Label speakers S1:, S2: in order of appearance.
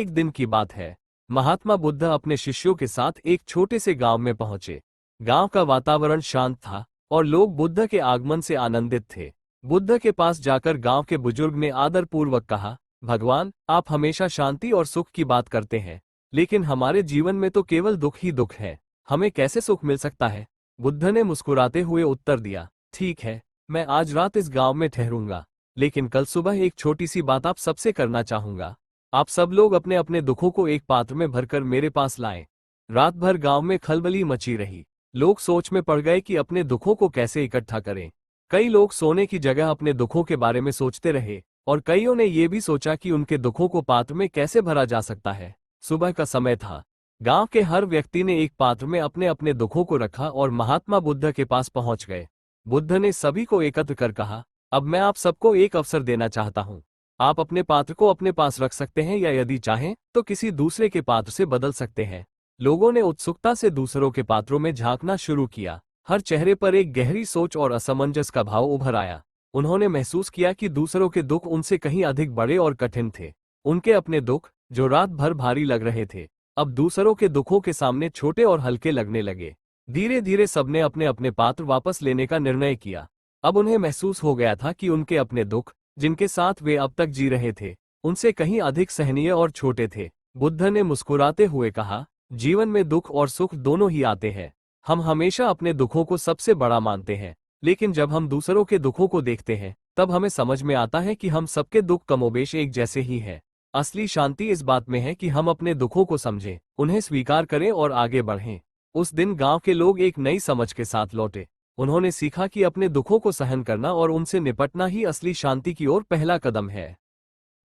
S1: एक दिन की बात है। महात्मा बुद्ध अपने शिष्यों के साथ एक छोटे से गांव में पहुंचे। गांव का वातावरण शांत था और लोग बुद्ध के आगमन से आनंदित थे। बुद्ध के पास जाकर गांव के बुजुर्ग ने आदरपूर्वक कहा, भगवान, आप हमेशा शांति और सुख की बात करते हैं, लेकिन हमारे जीवन में तो केवल दुख ही दुख है। हमें कैसे सुख मिल सकता है? बुद्ध ने मुस्कुराते हुए उत्तर दिया, ठीक है, मैं आज रात इस गांव में ठहरूंगा, लेकिन कल सुबह एक छोटी सी बात आप सबसे करना चाहूंगा। आप सब लोग अपने अपने दुखों को एक पात्र में भरकर मेरे पास लाएं। रात भर गांव में खलबली मची रही। लोग सोच में पड़ गए कि अपने दुखों को कैसे इकट्ठा करें। कई लोग सोने की जगह अपने दुखों के बारे में सोचते रहे और कईयों ने यह भी सोचा कि उनके दुखों को पात्र में कैसे भरा जा सकता है। सुबह का समय था। गांव के हर व्यक्ति ने एक पात्र में अपने अपने दुखों को रखा और महात्मा बुद्ध के पास पहुंच गए। बुद्ध ने सभी को एकत्र कर कहा, अब मैं आप सबको एक अवसर देना चाहता हूं। आप अपने पात्र को अपने पास रख सकते हैं या यदि चाहें तो किसी दूसरे के पात्र से बदल सकते हैं। लोगों ने उत्सुकता से दूसरों के पात्रों में झांकना शुरू किया। हर चेहरे पर एक गहरी सोच और असमंजस का भाव उभर आया। उन्होंने महसूस किया कि दूसरों के दुख उनसे कहीं अधिक बड़े और कठिन थे। उनके अपने दुख, जो रात भर भारी लग रहे थे, अब दूसरों के दुखों के सामने छोटे और हल्के लगने लगे। धीरे धीरे सबने अपने अपने पात्र वापस लेने का निर्णय किया। अब उन्हें महसूस हो गया था कि उनके अपने दुख, जिनके साथ वे अब तक जी रहे थे, उनसे कहीं अधिक सहनीय और छोटे थे। बुद्ध ने मुस्कुराते हुए कहा, जीवन में दुख और सुख दोनों ही आते हैं। हम हमेशा अपने दुखों को सबसे बड़ा मानते हैं, लेकिन जब हम दूसरों के दुखों को देखते हैं तब हमें समझ में आता है कि हम सबके दुख कमोबेश एक जैसे ही हैं। असली शांति इस बात में है कि हम अपने दुखों को समझें, उन्हें स्वीकार करें और आगे बढ़ें। उस दिन गांव के लोग एक नई समझ के साथ लौटे। उन्होंने सीखा कि अपने दुखों को सहन करना और उनसे निपटना ही असली शांति की ओर पहला कदम है।